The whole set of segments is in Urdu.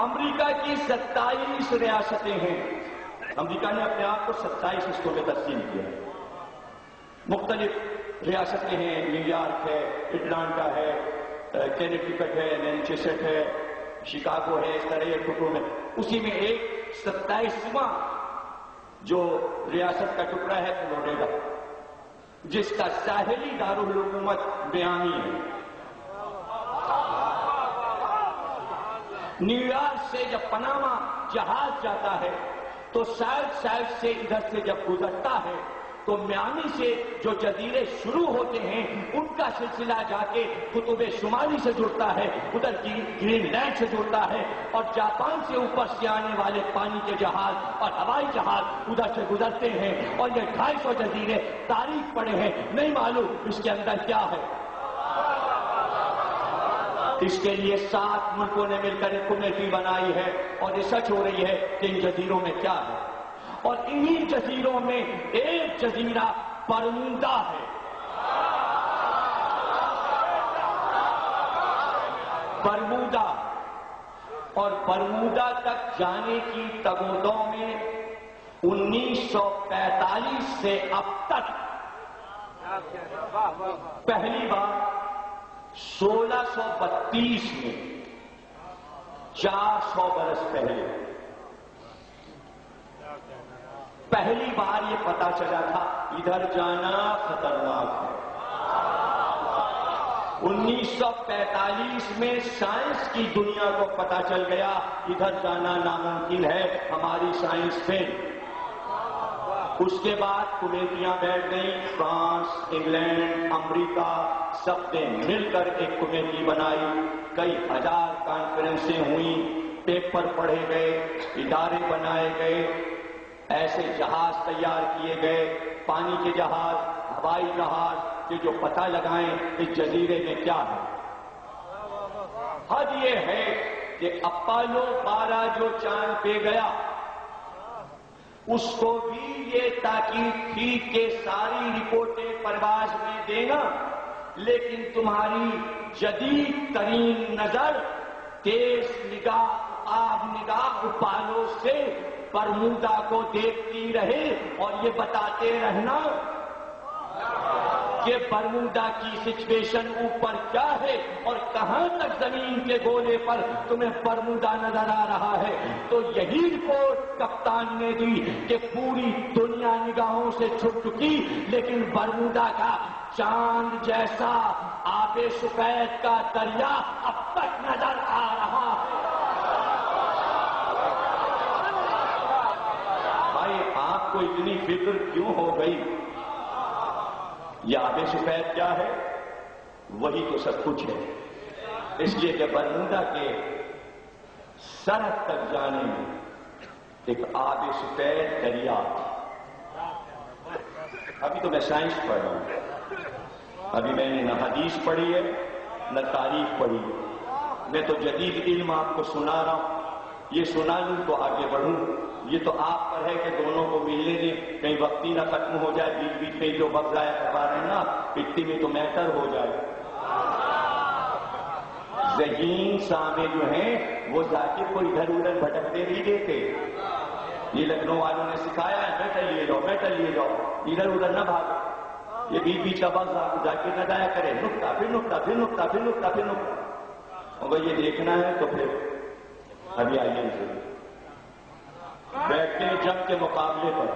امریکہ کی 27 ریاستیں ہیں. امریکہ نے اپنے آپ کو 27 حصوں میں تقسیم کیا. مختلف ریاستیں ہیں، نیو یارک ہے، اٹلانٹا ہے، کینیکٹیکٹ ہے، مینچسٹر ہے، شکاگو ہے. اس طرح یہ ٹکڑوں میں، اسی میں ایک 27واں جو ریاست کا ٹکڑا ہے فلوریڈا، جس کا ساحلی دارالحکومت میامی ہے. نیو یارک سے جب پناما جہاز جاتا ہے تو سائڈ سے ادھر سے جب گزرتا ہے تو میامی سے جو جزیرے شروع ہوتے ہیں ان کا سلسلہ جا کے قطب شمالی سے جڑتا ہے، ادھر گرین لینڈ سے جڑتا ہے، اور جاپان سے اوپر سے آنے والے پانی کے جہاز اور ہوائی جہاز ادھر سے گزرتے ہیں. اور یہ 250 جزیرے تاریخ پڑے ہیں، نہیں معلوم اس کے اندر کیا ہے. اس کے لیے 7 ملکوں نے مل کر ایک کمیٹی بنائی ہے اور ریسرچ ہو رہی ہے کہ ان جزیروں میں کیا ہے. اور انہی جزیروں میں ایک جزیرہ برمودا ہے. برمودا، اور برمودا تک جانے کی تگودوں میں 1945 سے اب تک پہلی بار 1632 میں 400 برس پہلے پہلی بار یہ پتا چلا تھا ادھر جانا خطرناک ہے. 1945 میں سائنس کی دنیا کو پتا چل گیا ادھر جانا ناممکن ہے، ہماری سائنس فیل. اس کے بعد کمیٹیاں بیٹھ گئیں، فرانس، انگلینڈ، امریکہ سب نے مل کر ایک کمیٹی بنائی. کئی ہزار کانفرنسیں ہوئیں، پیپر پڑھے گئے، ادارے بنائے گئے، ایسے جہاز تیار کیے گئے، پانی کے جہاز، ہوائی جہاز، کہ جو پتہ لگائیں اس جزیرے میں کیا ہے. حد یہ ہے کہ اپولو 12 جو چاند پہ گیا اس کو بھی یہ تاکید تھی کہ ساری رپورٹیں پرواز میں دینا، لیکن تمہاری جدید ترین نظر، تیز نگاہ، آب نگاہ اپولو سے برمودا کو دیکھتی رہے اور یہ بتاتے رہنا کہ برمودا کی سچویشن اوپر کیا ہے اور کہاں تک زمین کے گولے پر تمہیں برمودا نظر آ رہا ہے. تو یہی رپورٹ کپتان نے دی کہ پوری دنیا نگاہوں سے چھپ چکی، لیکن برمودا کا چاند جیسا آب سفید کا دریا اب تک نظر آ رہا ہے. بھائی آپ کو اتنی فکر کیوں ہو گئی؟ یہ آب سفید کیا ہے؟ وہی تو سب کچھ ہے. اس لیے کہ برمودا کے سرحد تک جانے میں ایک آب سفید دریا. ابھی تو میں سائنس پڑھ رہا ہوں، ابھی میں نے نہ حدیث پڑھی ہے نہ تاریخ پڑھی ہے. میں تو جدید علم آپ کو سنا رہا ہوں. یہ سنا لوں تو آگے بڑھوں. یہ تو آپ پر ہے کہ دونوں کو ملنے دیں، کہیں وقتی نہ ختم ہو جائے. بیچ بیچ میں جو وقت ضائع کروا رہے ہیں نا، اتنی میں تو میٹر ہو جائے. ذہین سامنے جو ہیں وہ ذاکر کو ادھر ادھر بھٹکنے نہیں دیتے. یہ لکھنؤ والوں نے سکھایا ہے، میٹر لیے جاؤ، میٹر لیے جاؤ، ادھر ادھر نہ بھاگو. یہ بیچ بیچ کا وقت ذاکر نہ ضائع کرے. نقطہ پھر نقطہ پھر نقطہ پھر نقطہ پھر نقطہ. اگر یہ دیکھنا ہے تو پھر ابھی آئیے بیٹھتے ہیں جنگ کے مقابلے پر،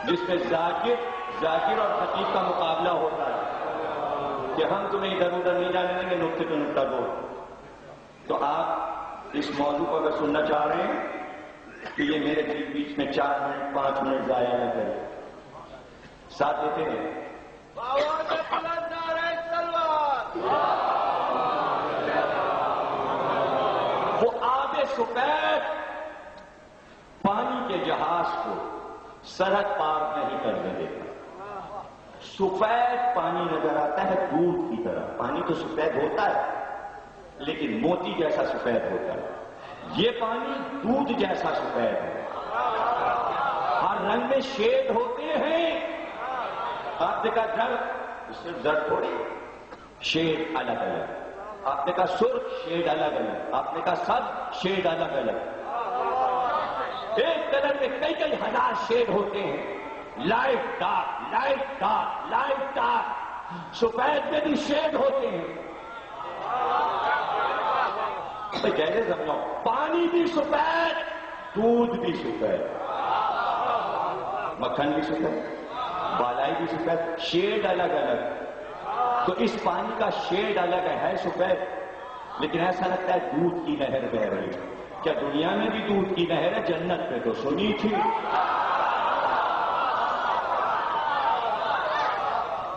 جس میں ذاکر اور خطیب کا مقابلہ ہوتا ہے کہ ہم تمہیں ادھر ادھر نہیں جانے دیں گے، نقطے پہ نقطہ بول. تو آپ اس موضوع کو اگر سننا چاہ رہے ہیں کہ یہ میرے بیچ میں 4 منٹ 5 منٹ ضائع نہ کرے، ساتھ دیتے ہیں. وہ آب سفید پانی کے جہاز کو سرحد پار نہیں کرنے دیتا. سفید پانی نظر آتا ہے دودھ کی طرح. پانی تو سفید ہوتا ہے لیکن موتی جیسا سفید ہوتا ہے. یہ پانی دودھ جیسا سفید ہے. ہر رنگ میں شیڈ ہوتے ہیں. آپ دیکھا زرد، صرف زرد تھوڑی، شیڈ الگ الگ. آپ نے کہا سرخ شیڈ الگ الگ، آپ نے کہا سب شیڈ الگ الگ. ایک کلر میں کئی کئی ہزار شیڈ ہوتے ہیں، light dark, light dark, light dark. سفید میں بھی شیڈ ہوتے ہیں. کیسے سمجھاؤ؟ پانی بھی سفید، دودھ بھی سفید، مکھن بھی سفید، بالائی بھی سفید، شیڈ الگ الگ. تو اس پانی کا شیڈ الگ ہے سفید، لیکن ایسا لگتا ہے دودھ کی نہر بہ رہی ہے. کیا دنیا میں بھی دودھ کی نہر ہے؟ جنت میں تو سنی تھی.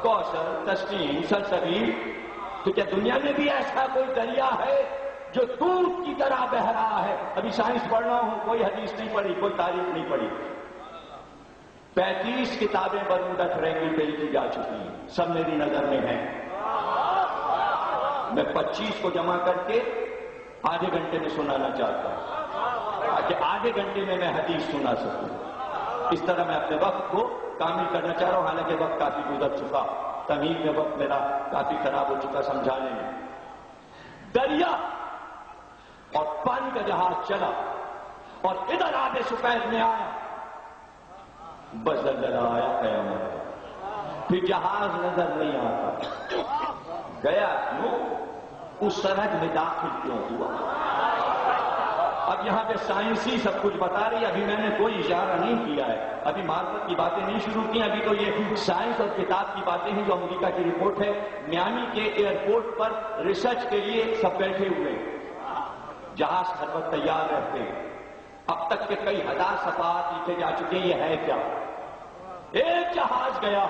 کوثر، تسنیم، سلسبیل. تو کیا دنیا میں بھی ایسا کوئی دریا ہے جو دودھ کی طرح بہ رہا ہے؟ ابھی سائنس پڑھ رہا ہوں، کوئی حدیث نہیں پڑھی، کوئی تاریخ نہیں پڑھی. 35 کتابیں برمودا ٹرائنگل پہ لکھی جا چکی ہیں، سب میری نظر میں ہیں. میں 25 کو جمع کر کے آدھے گھنٹے میں سنانا چاہتا ہوں تاکہ آدھے گھنٹے میں حدیث سنا سکوں. اس طرح میں اپنے وقت کو کامل کرنا چاہ رہا ہوں، حالانکہ وقت کافی گزر چکا، تمہید میں وقت میرا کافی خراب ہو چکا سمجھانے میں. دریا اور پانی کا جہاز چلا اور ادھر آگے سفید میں آیا، بس زلزلہ آیا، قیامت. پھر جہاز نظر نہیں آتا. گیا کیوں؟ اس سرحد میں داخل کیوں ہوا؟ اب یہاں پہ سائنسی سب کچھ بتا رہی ہے. ابھی میں نے کوئی اشارہ نہیں کیا ہے، ابھی معرفت کی باتیں نہیں شروع کی. ابھی تو یہ سائنس اور کتاب کی باتیں ہیں جو امریکہ کی رپورٹ ہے. میامی کے ایئرپورٹ پر ریسرچ کے لیے سب بیٹھے ہوئے، جہاز ہر وقت تیار رہتے ہیں. اب تک کے کئی ہزار صفحات لکھے جا چکے ہیں، یہ ہے کیا؟ ایک جہاز گیا،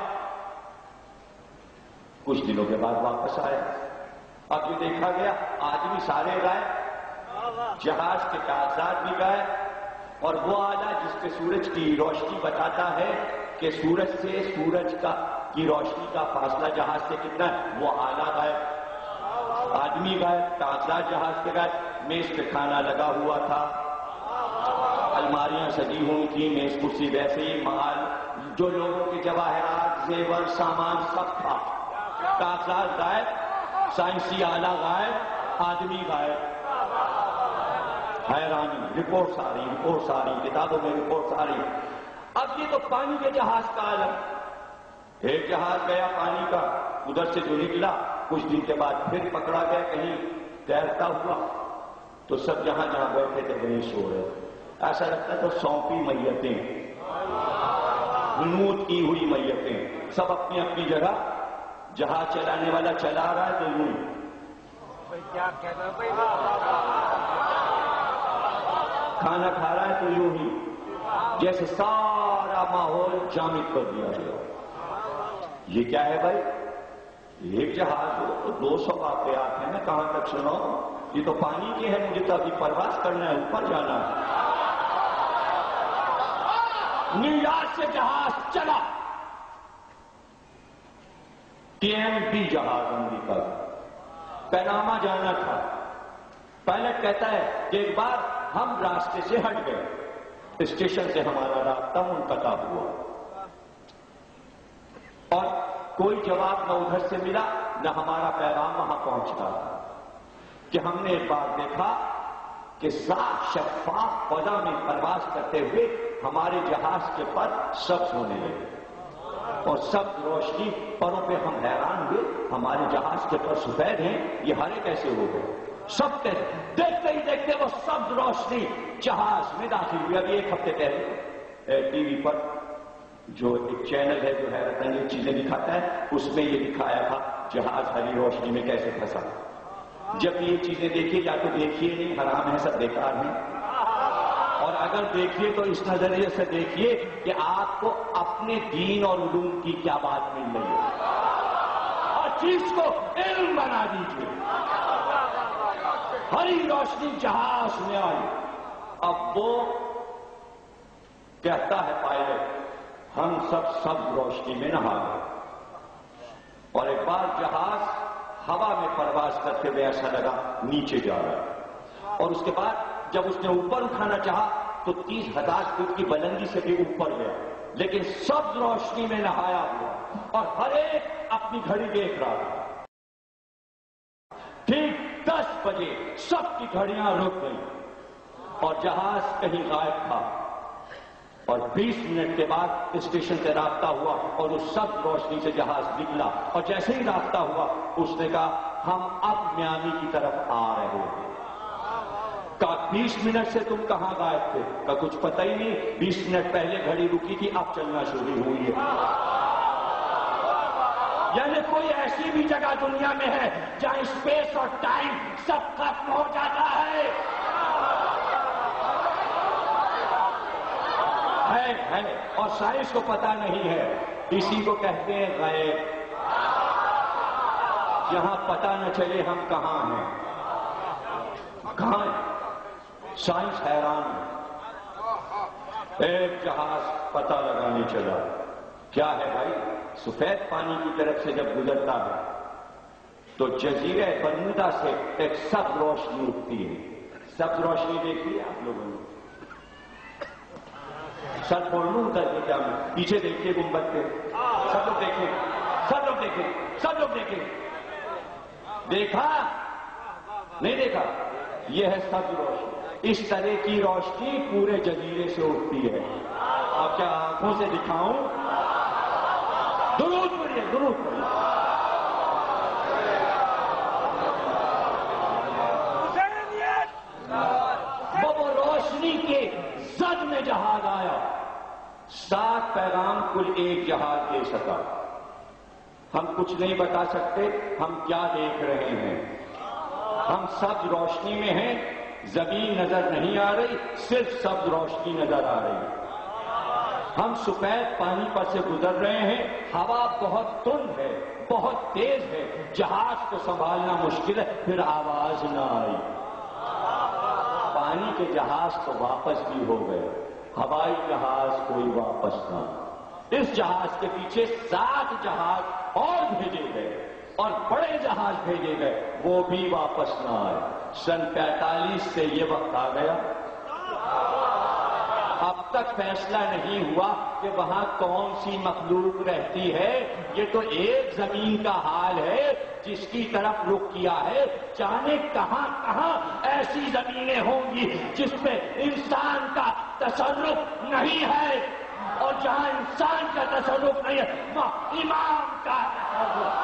کچھ دنوں کے بعد واپس آیا. اب یہ دیکھا گیا آدمی سارے گئے، جہاز کے کاغذات بھی گئے، اور وہ آلہ جس پہ سورج کی روشنی بتاتا ہے کہ سورج سے سورج کی روشنی کا فاصلہ جہاز سے کتنا ہے، وہ آلہ گئے. آدمی گئے، کاغذات جہاز کے گئے. میز پہ کھانا لگا ہوا تھا، الماریاں سجی ہوئی تھیں، میز کرسی ویسے ہی، مال جو لوگوں کے جواہرات، زیور، سامان سب تھا. کاغذات غائب، سائنسی آلہ غائب، آدمی غائب. حیرانی، رپورٹس آ رہی، کتابوں میں رپورٹس آ رہی. اب یہ تو پانی کے جہاز کا عالم. ایک جہاز گیا پانی کا، ادھر سے جو نکلا کچھ دن کے بعد پھر پکڑا گیا کہیں تیرتا ہوا. تو سب جہاں جہاں بیٹھے تھے وہیں سو رہے. ایسا لگتا تو سونپی میتیں، غنود کی ہوئی میتیں، سب اپنی اپنی جگہ. جہاز چلانے والا چلا رہا ہے تو یوں، کھانا کھا رہا ہے تو یوں ہی، جیسے سارا ماحول جامد کر دیا گیا. یہ کیا ہے بھائی؟ ایک جہاز ہو تو 200 واقعات ہیں، میں کہاں تک سناؤں؟ یہ تو پانی کے ہے، مجھے تو ابھی پرواز کرنا ہے، اوپر جانا ہے. نیو یارک سے جہاز چلا، TMB جہاز امریکہ کا، پیناما جانا تھا. پائلٹ کہتا ہے کہ ایک بار ہم راستے سے ہٹ گئے، اسٹیشن سے ہمارا رابطہ منقطع ہوا، اور کوئی جواب نہ ادھر سے ملا نہ ہمارا پیغام وہاں پہنچتا. کہ ہم نے ایک بار دیکھا کہ صاف شفاف فضا میں پرواز کرتے ہوئے ہمارے جہاز کے پر سبز ہونے لگے، اور سب روشنی پروں پہ. ہم حیران ہوئے، ہمارے جہاز کے پر سفید ہیں، یہ ہرے کیسے ہو گئے؟ سب دیکھتے ہی دیکھتے وہ سب روشنی جہاز میں داخل ہوئی. ابھی ایک ہفتے پہلے ٹی وی پر جو ایک چینل ہے جو حیرت انگیز چیزیں دکھاتا ہے، اس میں یہ دکھایا تھا جہاز ہری روشنی میں کیسے پھنسا. جب یہ چیزیں دیکھیے، یا تو دیکھیے نہیں، حرام ہے، سب بیکار ہیں. اور اگر دیکھیے تو اس نظریے سے دیکھیے کہ آپ کو اپنے دین اور علوم کی کیا بات مل رہی ہے، اور چیز کو علم بنا دیجیے. ہری روشنی جہاز میں آئی. اب وہ کہتا ہے پائلٹ، ہم سب روشنی میں نہا گئے، اور ایک بار جہاز ہوا میں پرواز کرتے ہوئے ایسا لگا نیچے جا رہا ہے. اور اس کے بعد جب اس نے اوپر اٹھانا چاہا تو 30,000 فٹ کی بلندی سے بھی اوپر گیا، لیکن سب روشنی میں نہایا ہوا، اور ہر ایک اپنی گھڑی دیکھ رہا تھا. ٹھیک بجے سب کی گھڑیاں رک گئیں اور جہاز کہیں غائب تھا، اور 20 منٹ کے بعد اسٹیشن سے رابطہ ہوا اور اس سب روشنی سے جہاز نکلا، اور جیسے ہی رابطہ ہوا اس نے کہا ہم اب میامی کی طرف آ رہے ہیں۔ کہا 20 منٹ سے تم کہاں غائب تھے؟ کہا کچھ پتہ ہی نہیں، 20 منٹ پہلے گھڑی رکی تھی، اب چلنا شروع ہوئی ہے۔ یعنی کوئی ایسی بھی جگہ دنیا میں ہے جہاں اسپیس اور ٹائم سب ختم ہو جاتا ہے؟ ہے اور سائنس کو پتہ نہیں ہے، اسی کو کہتے ہیں غیب، یہاں پتہ نہ چلے ہم کہاں ہیں، کہاں ہیں۔ سائنس حیران ہے۔ ایک جہاز پتہ لگانے چلا، کیا ہے بھائی؟ سفید پانی کی طرف سے جب گزرتا ہے تو جزیرہ برمودا سے ایک سبز روشنی اٹھتی ہے۔ سبز روشنی دیکھی ہے آپ لوگوں نے؟ سر کھول لوں کر کے کیا میں؟ پیچھے دیکھیے گنبد پہ، سب لوگ دیکھیں، سب لوگ دیکھیں، سب لوگ دیکھیں۔ دیکھا نہیں دیکھا؟ یہ ہے سبز روشنی۔ اس طرح کی روشنی پورے جزیرے سے اٹھتی ہے۔ آپ کیا آنکھوں سے دکھاؤں؟ درود پڑھیے، درود پڑھیے۔ وہ روشنی کے زد میں جہاز آیا، 7 پیغام کل ایک جہاز دے سکا۔ ہم کچھ نہیں بتا سکتے ہم کیا دیکھ رہے ہیں، ہم سبز روشنی میں ہیں، زمین نظر نہیں آ رہی، صرف سبز روشنی نظر آ رہی۔ ہم سفید پانی پر سے گزر رہے ہیں، ہوا بہت تند ہے، بہت تیز ہے، جہاز کو سنبھالنا مشکل ہے، پھر آواز نہ آئی۔ پانی کے جہاز تو واپس بھی ہو گئے، ہوائی جہاز کوئی واپس نہ۔ اس جہاز کے پیچھے 7 جہاز اور بھیجے گئے اور بڑے جہاز بھیجے گئے، وہ بھی واپس نہ آئے۔ سن 45 سے یہ وقت آ گیا، اب تک فیصلہ نہیں ہوا کہ وہاں کون سی مخلوق رہتی ہے۔ یہ تو ایک زمین کا حال ہے جس کی طرف رخ کیا ہے، جانے کہاں کہاں ایسی زمینیں ہوں گی جس پہ انسان کا تصرف نہیں ہے، اور جہاں انسان کا تصرف نہیں ہے وہاں امام کا تصرف۔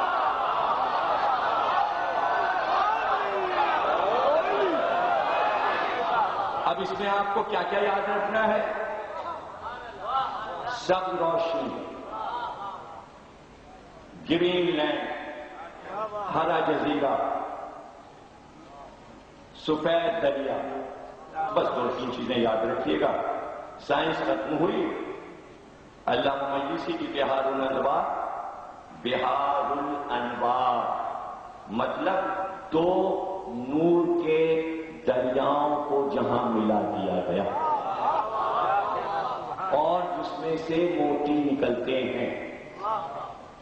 اب اس میں آپ کو کیا کیا یاد رکھنا ہے؟ سبز روشنی، گرین لینڈ، ہرا جزیرہ، سفید دریا، بس 2-3 چیزیں یاد رکھیے گا۔ سائنس ختم ہوئی، علامہ مجلسی کی بہار الانوار، بہار الانوار مطلب 2 نور کے دریاؤں کو جہاں ملا دیا گیا اور جس میں سے موتی نکلتے ہیں۔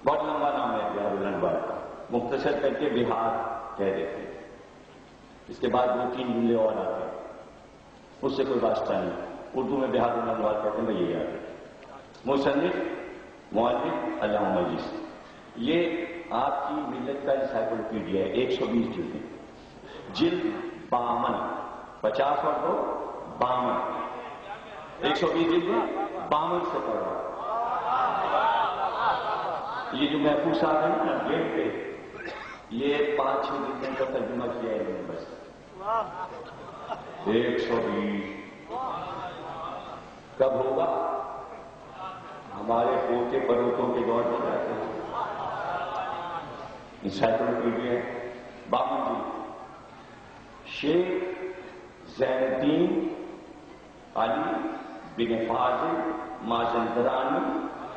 بہت لمبا نام ہے بہار الانوار کا، مختصر کر کے بہار کہہ دیتے ہیں۔ اس کے بعد 2-3 جملے اور آتے ہیں، اس سے کوئی واسطہ نہیں، اردو میں بہار الانوار کہتے ہیں، میں یہ یاد ہے۔ مصنف مؤلف علامہ مجلسی، یہ آپ کی ملت کا انسائکلوپیڈیا ہے، 120 جلدیں، جلد 52، 50 اور 2 52، 120 جلد 52 سے پڑھا۔ یہ جو محفوظ صاحب ہے نا گیٹ پہ، یہ 5-6 جلدوں کا ترجمہ کیا ہے انہوں نے بس۔ 120 کب ہوگا؟ ہمارے پوتے پروتوں کے دور میں جاتے ہیں۔ انسائکلوپیڈیا 52 جلد۔ شیخ زین الدین علی بن فاضل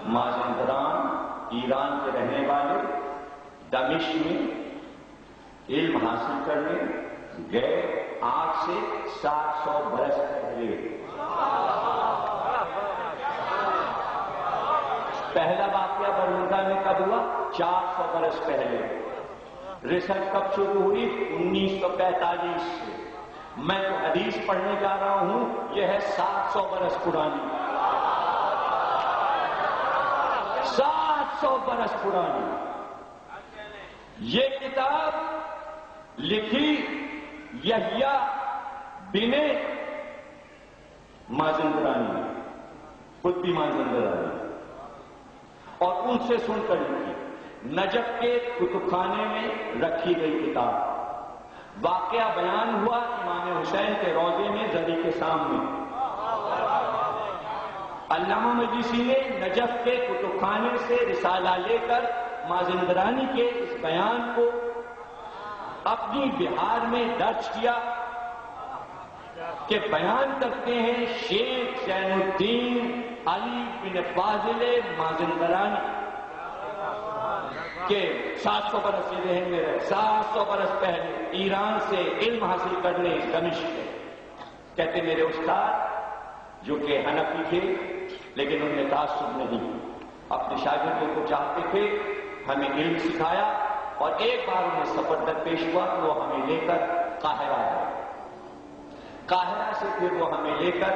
مازندران ایران کے رہنے والے، دمشق میں علم حاصل کرنے گئے آج سے 700 برس پہلے۔ پہلا واقعہ برمودا میں کب ہوا؟ 400 برس پہلے۔ ریسرچ کب شروع ہوئی؟ 1945 سے۔ میں جو حدیث پڑھنے جا رہا ہوں یہ ہے 700 برس پرانی، 700 برس پرانی۔ یہ کتاب لکھی یحییٰ بن مازندرانی، خود بھی مازندرانی، اور ان سے سن کر لکھی، نجف کے کتب خانے میں رکھی گئی کتاب، واقعہ بیان ہوا امام حسین کے روضے میں زری کے سامنے۔ علامہ مجلسی نے نجف کے کتب خانے سے رسالہ لے کر مازندرانی کے اس بیان کو اپنی بہار میں درج کیا کہ بیان کرتے ہیں شیخ زین الدین علی بن فاضل مازندرانی کہ 700 برس یہ ذہن میں رہے، 700 برس پہلے ایران سے علم حاصل کرنے دمشق گئے۔ کہتے میرے استاد جو کہ حنفی تھے لیکن ان میں تعصب نہیں، اپنے شاگردوں کو چاہتے تھے، ہمیں علم سکھایا، اور ایک بار انہیں سفر درپیش ہوا تو وہ ہمیں لے کر قاہرہ گئے، قاہرہ سے پھر وہ ہمیں لے کر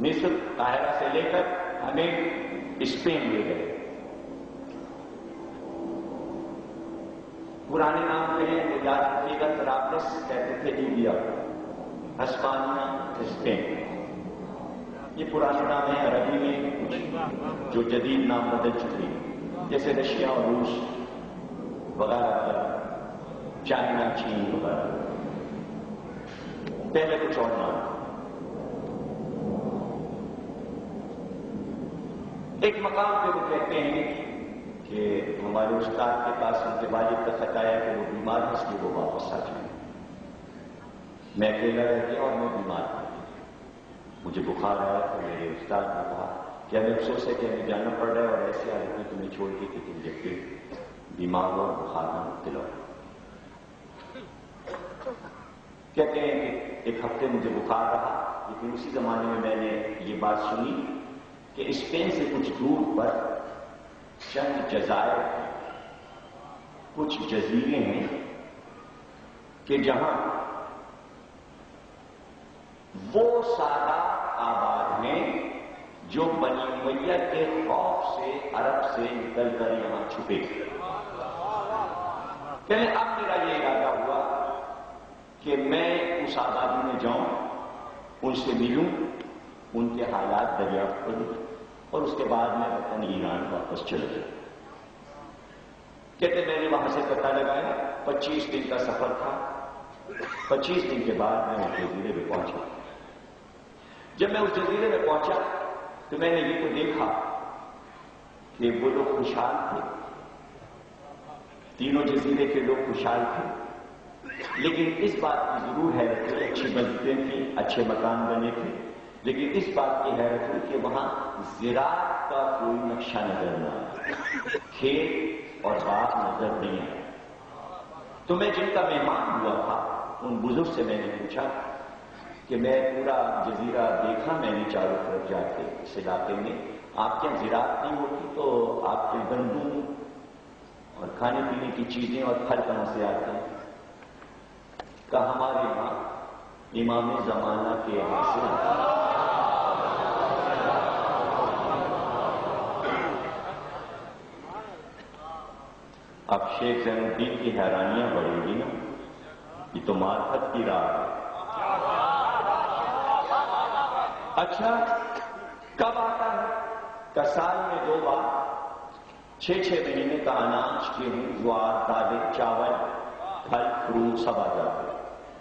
مصر، قاہرہ سے لے کر ہمیں اسپین لے گئے۔ پرانے نام کے ہیں یاد رکھیے گا، طرابلس کہتے تھے لیبیا، ہسپانیہ اسپین، یہ پرانے نام ہیں عربی میں جو جدید نام بدل چکے ہیں، جیسے رشیا اور روس وغیرہ وغیرہ، چائنا، چین وغیرہ، پہلے کچھ اور نام۔ ایک مقام پہ وہ کہتے ہیں کہ ہمارے استاد کے پاس ان کے والد کا خط آیا کہ وہ بیمار ہے، اس لیے وہ واپس آ جائیں۔ میں اکیلا رہ گیا اور میں بیمار تھا، مجھے بخار آیا تو میرے استاد نے کہا کہ ہمیں افسوس ہے کہ ہمیں جانا پڑ رہا ہے اور ایسی حالت میں تمہیں چھوڑ کے کہ تم جب کہ بیمار ہو اور بخار میں مبتلا ہو۔ کہتے ہیں کہ ایک ہفتے مجھے بخار رہا، لیکن اسی زمانے میں میں نے یہ بات سنی کہ اسپین سے کچھ دور پر چند جزائر ہیں، کچھ جزیرے ہیں کہ جہاں وہ سادات آباد ہیں جو بنی امیہ کے خوف سے عرب سے نکل کر یہاں چھپے تھے۔ پہلے اب میرا یہ ارادہ ہوا کہ میں اس آبادی میں جاؤں، ان سے ملوں، ان کے حالات دریافت کروں، اور اس کے بعد میں وطن ایران واپس چلا جاؤں۔ کہتے میں نے وہاں سے پتہ لگایا، 25 دن کا سفر تھا، 25 دن کے بعد میں اس جزیرے میں پہنچا۔ جب میں اس جزیرے میں پہنچا تو میں نے یہ تو دیکھا کہ وہ لوگ خوشحال تھے، تینوں جزیرے کے لوگ خوشحال تھے، لیکن اس بات کی ضرور حیرت ہوئی، اچھی مسجدیں تھیں، اچھے مکان بنے تھے، لیکن اس بات کی حیرت ہوئی کہ وہاں زراعت کا کوئی نقشہ نظر نہ آیا، کھیت اور باغ نظر نہیں آیا۔ تو میں جن کا مہمان ہوا تھا ان بزرگ سے میں نے پوچھا کہ میں پورا جزیرہ دیکھا میں نے چاروں طرف جا کے اس علاقے میں، آپ کے یہاں زراعت نہیں ہوتی تو آپ کے گندم اور کھانے پینے کی چیزیں اور پھل کہاں سے آتے ہیں؟ کہا ہمارے یہاں امام زمانہ کے یہاں سے آتے ہیں۔ اب شیخ زین الدین کی حیرانیاں بڑھیں گی نا، یہ تو معرفت کی راہ ہے۔ اچھا کب آتا ہے؟ کہ سال میں 2 بار 6 مہینے کا اناج، گیہوں، جوار، دالیں، چاول، پھل فروٹ سب آ جاتے ہیں۔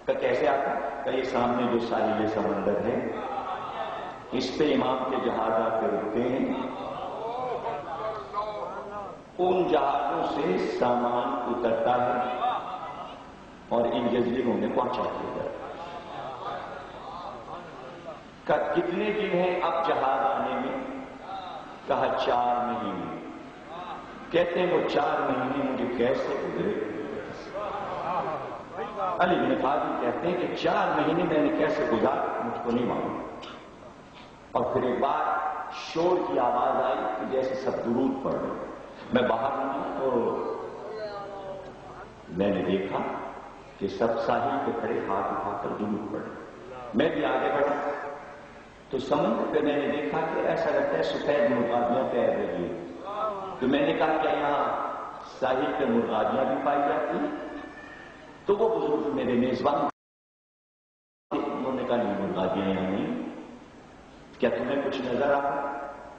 کہ کیسے آتا ہے؟ کہ یہ سامنے جو ساحل سمندر ہے اس پہ امام کے جہاز آ کے رکتے ہیں، ان جہازوں سے سامان اترتا ہے اور ان جزیروں میں پہنچا دیا جاتا ہے۔ کہ کتنے دن ہیں اب جہاز آنے میں؟ کہا 4 مہینے۔ کہتے ہیں وہ 4 مہینے مجھے کیسے گزرے؟ علی بن فاضل کہتے ہیں کہ 4 مہینے میں نے کیسے گزارے مجھ کو نہیں معلوم۔ اور پھر ایک بار شور کی آواز آئی کہ جیسے سب درود پڑھ رہے، میں باہر نکلا تو میں نے دیکھا کہ سب ساحل پہ کھڑے ہاتھ اٹھا کر درود پڑھ رہے۔ میں بھی آگے بڑھا تو سمندر پہ میں نے دیکھا کہ ایسا لگتا ہے سفید مرغابیاں تیر رہی ہیں۔ تو میں نے کہا کہ یہاں ساحل پہ مرغابیاں بھی پائی جاتی ہیں؟ تو وہ بزرگ میرے میزبان انہوں نے کہا نہیں مرغا دیا یا نہیں، کیا تمہیں کچھ نظر آتا؟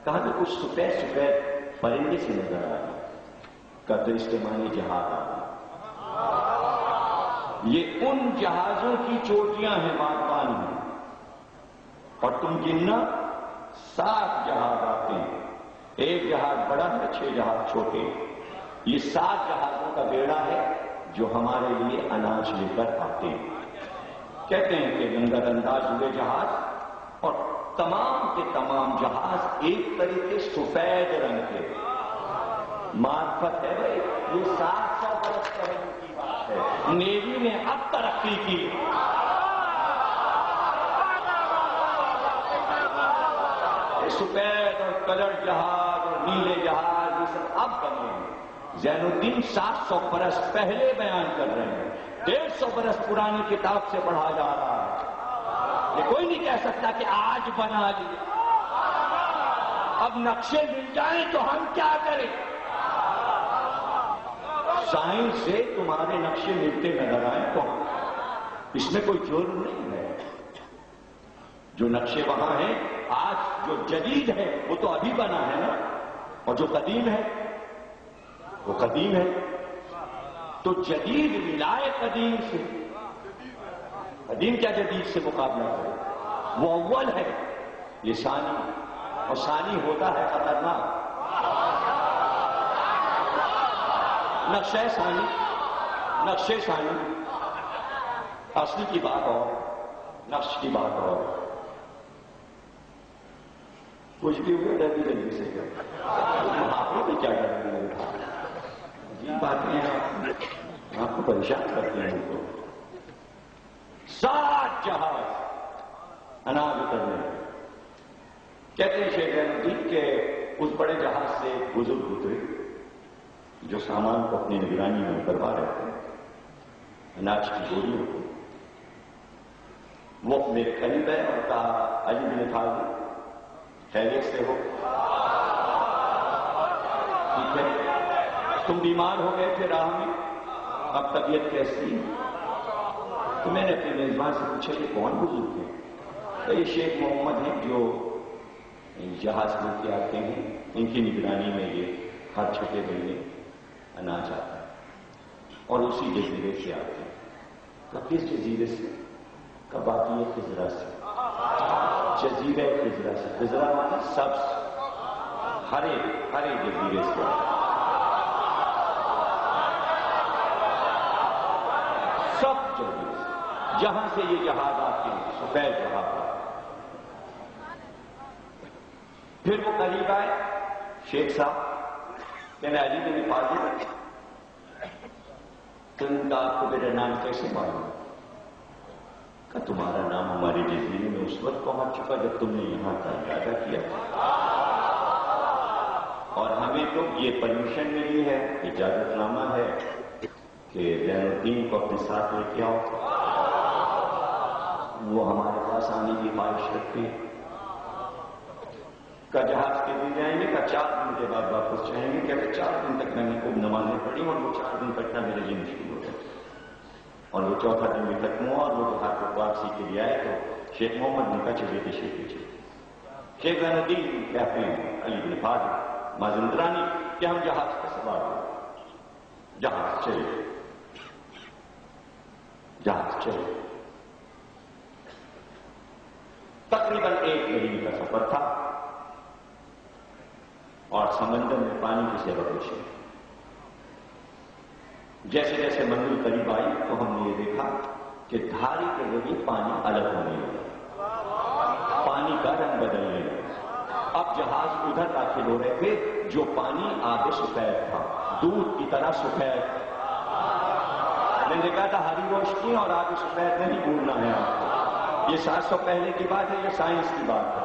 کہا کہ کچھ سفید سفید پرندے سے نظر آ رہا، کہا تو اس کے معنی جہاز آ رہا۔ یہ ان جہازوں کی چوٹیاں ہیں باغبان میں، اور تم گننا 7 جہاز آتے ہیں، ایک جہاز بڑا ہے 6 جہاز چھوٹے، یہ 7 جہازوں کا بیڑا ہے جو ہمارے لیے اناج لے کر آتے ہیں۔ کہتے ہیں کہ نظر انداز ہوئے جہاز، اور تمام کے تمام جہاز ایک طریقے سفید رنگ کے، معرفت ہے بھائی، یہ 700 برس پہلے کی بات ہے، نیوی نے اب ترقی کی، سفید اور کلر جہاز اور نیلے جہاز یہ سب اب بنے ہیں۔ زین الدین 700 برس پہلے بیان کر رہے ہیں، 150 برس پرانی کتاب سے پڑھا جا رہا ہے۔ یہ کوئی نہیں کہہ سکتا کہ آج بنا لیا، اب نقشے مل جائیں تو ہم کیا کریں؟ سائنس سے تمہارے نقشے ملتے نظر آئیں تو اس میں کوئی جرم نہیں ہے۔ جو نقشے وہاں ہیں، آج جو جدید ہے وہ تو ابھی بنا ہے نا، اور جو قدیم ہے وہ قدیم ہے، تو جدید ملائے قدیم سے، قدیم کیا جدید سے مقابلہ کرے؟ وہ اول ہے، یہ ثانی، اور ثانی ہوتا ہے خطرناک۔ نقشہ ثانی، نقشے ثانی، اصلی کی بات اور نقش کی بات اور، کچھ بھی ہوئے ڈر بھی جلدی سے کر، آپ کو بھی کیا ڈر بھی یہ باتیں ہیں آپ کو پریشان کرتے ہیں۔ تو 7 جہاز اناج اترنے، کہتے ہیں شیخ زین الدین کہ اس بڑے جہاز سے بزرگ اترے جو سامان کو اپنی نگرانی میں کروا رہے تھے، اناج کی گولیوں کو۔ وہ میرے قریب ہے اور کہا علی بن فاضل خیریت سے ہو؟ ٹھیک ہے، تم بیمار ہو گئے تھے راہ میں، اب طبیعت کیسی ہے؟ تو میں نے اپنے میزبان سے پوچھا یہ کون بزرگ ہے؟ یہ شیخ محمد ہیں جو جہاز لے کے آتے ہیں، ان کی نگرانی میں یہ ہر چھٹے مہینے اناج آتا ہے، اور اسی جزیرے سے آتے ہیں۔ تو کس جزیرے سے؟ کباتی خضرا سے، جزیرہ خضرا سے، خضرا مانا سبز، ہرے جزیرے سے، سب جزیرے سے، جہاں سے یہ جہاز آتے ہیں، سفید جہاز آتے ہیں۔ پھر وہ قریب آئے شیخ صاحب، کہ میں علی بن فاضل، تم کا آپ کو میرا نام کیسے معلوم؟ کہ تمہارا نام ہمارے جزیرے میں اس وقت پہنچ چکا جب تم نے یہاں کا ارادہ کیا تھا، اور ہمیں تو یہ پرمیشن ملی ہے، اجازت نامہ ہے کہ زین الدین کو اپنے ساتھ لے کے آؤ، وہ ہمارے پاس آنے کی خواہش رکھتے ہیں۔ کا جہاز کے دن جائیں گے، کا 4 دن کے بعد واپس جائیں گے، کہتے 4 دن تک میں نے خوب نمازیں پڑھی، اور وہ 4 دن تک میرے لیے مشکل ہو گیا، اور وہ 4تھا دن بھی ختم ہوا، اور وہ جہاز کو واپسی کے لیے آئے تو شیخ محمد نے کہا چلیے پیچھے پیچھے۔ شیخ زین الدین کہتے ہیں علی بن فاضل مازندرانی کہ ہم جہاز کا سوار ہو، جہاز چلے، جہاز چلے۔ تقریباً 1 مہینے کا سفر تھا، اور سمندر میں پانی کی سیوا پوچھی۔ جیسے جیسے منزل قریب آئی تو ہم نے یہ دیکھا کہ دھاری کے ذریعے پانی الگ ہونے لگا، پانی کا رنگ بدلنے لگا۔ اب جہاز ادھر داخل ہو رہے تھے جو پانی آگے سفید تھا، دودھ کی طرح سفید۔ میں نے کہا تھا ہری روشنی اور آگے سفید نہیں بھولنا ہے آپ کو، یہ 700 پہلے کی بات ہے، یہ سائنس کی بات ہے،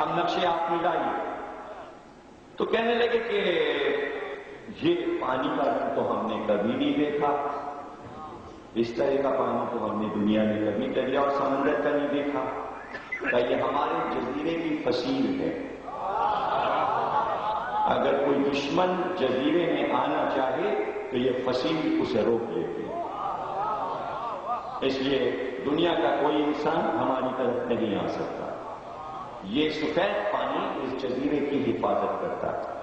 اب نقشے آپ ملائیے۔ تو کہنے لگے کہ یہ پانی کا رنگ تو ہم نے کبھی نہیں دیکھا، اس طرح کا پانی تو ہم نے دنیا میں کبھی دریا اور سمندر کا نہیں دیکھا، کہ یہ ہمارے جزیرے کی فصیل ہے، اگر کوئی دشمن جزیرے میں آنا چاہے تو یہ فصیل اسے روک لیتے ہیں۔ اس لیے دنیا کا کوئی انسان ہماری طرف نہیں آ سکتا. یہ سفید پانی اس جزیرے کی حفاظت کرتا ہے.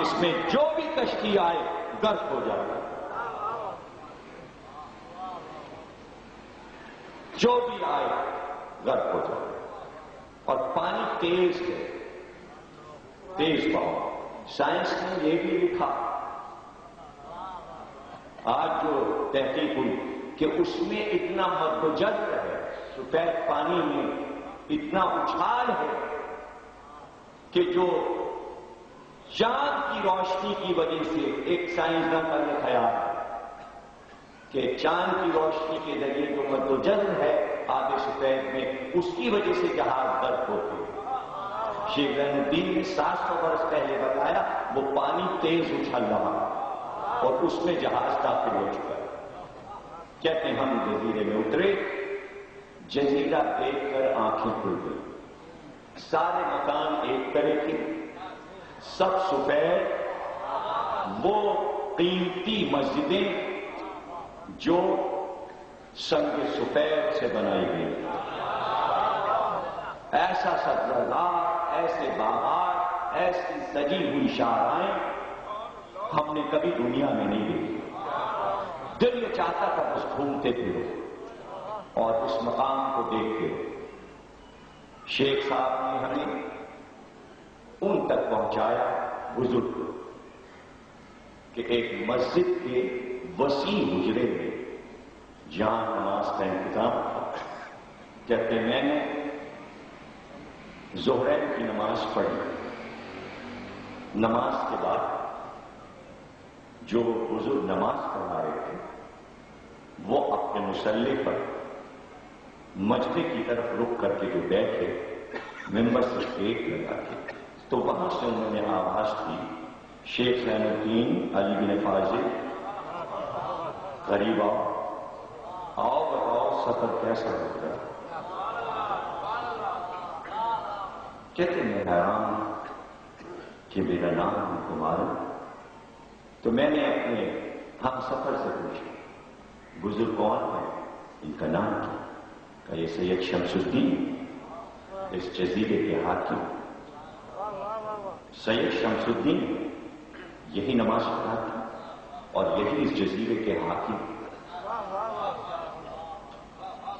اس میں جو بھی کشتی آئے غرق ہو جاتا ہے. جو بھی آئے غرق ہو جاتا ہے. اور پانی تیز ہے، تیز بہاؤ. سائنس نے یہ بھی لکھا آج جو تحقیق ہوئی کہ اس میں اتنا مد و جزر ہے، سفید پانی میں اتنا اچھال ہے کہ جو چاند کی روشنی کی وجہ سے، ایک سائنسدان کا یہ خیال ہے کہ چاند کی روشنی کے ذریعے جو مد و جزر ہے آب سفید میں، اس کی وجہ سے جہاز غرق ہوتے ہیں. شیخ زین الدین نے 700 برس پہلے بتایا وہ پانی تیز اچھل رہا اور اس میں جہاز داخل ہو چکا ہے. کہتے ہیں ہم جزیرے میں اترے، جزیرہ دیکھ کر آنکھیں کھل گئی. سارے مکان ایک طرح کے، سب سفید. وہ قیمتی مسجدیں جو سنگ سفید سے بنائی گئی، ایسا سبززار، ایسے باغات، ایسی سجی ہوئی شاہراہیں ہم نے کبھی دنیا میں نہیں دیکھی. دل یہ چاہتا تھا بس گھومتے پھرو اور اس مقام کو دیکھتے ہو. شیخ صاحب نے ہمیں ان تک پہنچایا بزرگ کہ ایک مسجد کے وسیع حجرے میں جہاں نماز کا انتظام تھا. کہتے میں نے ظہر کی نماز پڑھی. نماز کے بعد جو بزرگ نماز پڑھا رہے تھے وہ اپنے مصلی پر مسجد کی طرف رک کر کے جو بیٹھے، ممبر سے ٹیک لگا کے، تو وہاں سے انہوں نے آواز کی، شیخ زین الدین علی بن فاضل قریب آؤ بتاؤ سفر کیسا ہو گیا. کہتے میں حیران ہوں کہ میرا نام تمہارا. تو میں نے اپنے ہم سفر سے پوچھا بزرگ کون ہے، ان کا نام کیا؟ کہ یہ سید شمس الدین اس جزیرے کے حاکم. سید شمس الدین یہی نماز پڑھاتے اور یہی اس جزیرے کے حاکم.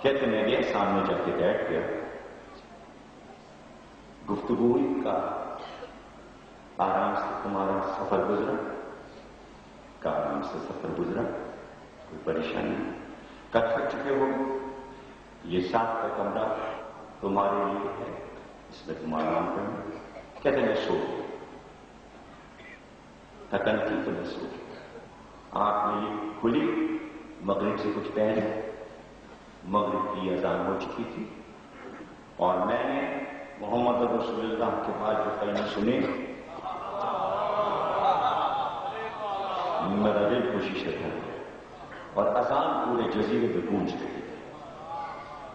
کہتے میں گیا سامنے جا کے بیٹھ گیا. گفتگو کا آرام سے تمہارا سفر گزرا، کا آرام سے سفر گزرا، کوئی پریشانی کٹ کر چکے ہو، یہ 7 کا کمرہ تمہارے لیے ہے، اس میں تم آرام کرنا. کہتے میں سو گیا، تھکن تھی تو میں سو گیا. آنکھ میری کھلی، مغرب سے کچھ پہلے مغرب کی اذان ہو چکی تھی اور میں نے محمد رسول اللہ کے بعد جو کلمے سنے میرا دل خوشی سے بھر گیا اور اذان پورے جزیرے پہ گونج گئی.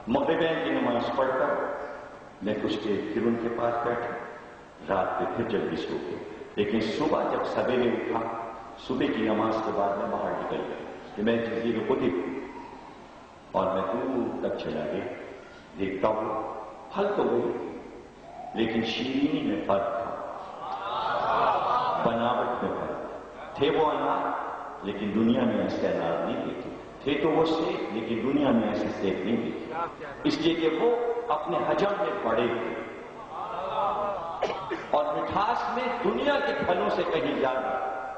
مغربین کی نماز پڑھ کر میں کچھ دیر پھر ان کے پاس بیٹھا. رات پہ پھر جلدی سو گئے. لیکن صبح جب سویرے اٹھا، صبح کی نماز کے بعد میں باہر نکل گیا کہ میں جزیرے کو دیکھوں اور میں دور تک چلا گیا. دیکھتا ہوں پھل تو گئی لیکن شیرینی میں فرق تھا، بناوٹ میں فرق تھے. وہ انار لیکن دنیا میں ایسے انار نہیں دیتے تھے. تو وہ سیب لیکن دنیا میں ایسے سیب نہیں دیتے، اس لیے کہ وہ اپنے حجم میں بڑے تھے اور مٹھاس میں دنیا کے پھلوں سے کہیں زیادہ.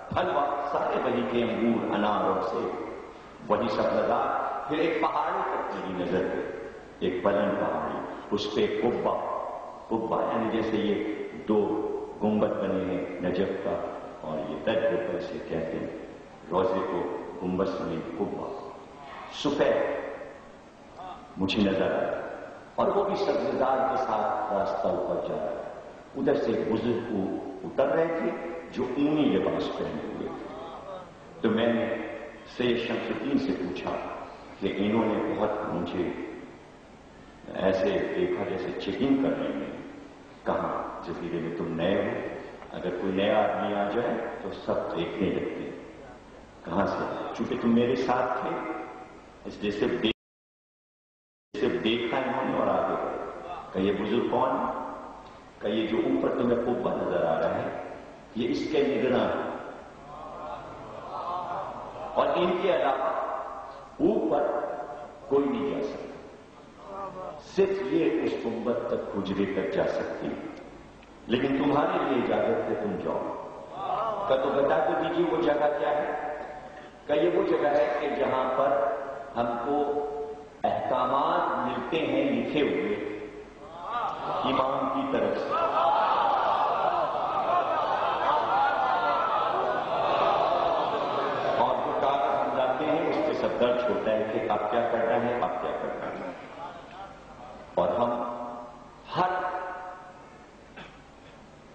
پھل سارے وہی کے انگور، انار اور سیب وہی سب لگا. پھر ایک پہاڑی تک میری نظر پہ، ایک بلند پہاڑی، اس پہ قبہ یعنی جیسے یہ 2 گنبد بنے ہیں نجف کا اور یہ درد پر سے کہتے ہیں روزے کو گنبد سمیت قبہ سفید مجھے نظر آیا اور وہ بھی سبزیدار کے ساتھ راستہ اوپر جا رہا ہے. ادھر سے بزرگ کو اتر رہے تھے جو اونی لباس پہنے ہوئے تھے. تو میں نے سید شمس الدین سے پوچھا کہ انہوں نے بہت مجھے ایسے دیکھا جیسے چیکنگ کر رہے ہیں. کہاں جزیرے میں تم نئے ہو، اگر کوئی نیا آدمی آ جائے تو سب دیکھنے لگتے. کہاں سے؟ چونکہ تم میرے ساتھ تھے اس لیے صرف دیکھا انہوں نے اور آگے بڑھے کہ یہ بزرگ کون ہے؟ کہ یہ جو اوپر تمہیں قبہ نظر آ رہا ہے یہ اس کے نگراں ہے، اور ان کے علاوہ اوپر کوئی نہیں جا سکتا، صرف یہ اس گنبد تک حجرے تک جا سکتی ہے، لیکن تمہارے لیے اجازت ہے تم جاؤ۔ کہ تو بتا تو دیجیے وہ جگہ کیا ہے؟ کہ یہ وہ جگہ ہے کہ جہاں پر ہم کو احکامات ملتے ہیں لکھے ہوئے امام کی طرف سے، اور جو کاغذ ہم لاتے ہیں اس کے سب درج ہوتا ہے کہ اب کیا کرنا ہے، اب کیا کرنا ہے، اور ہم ہر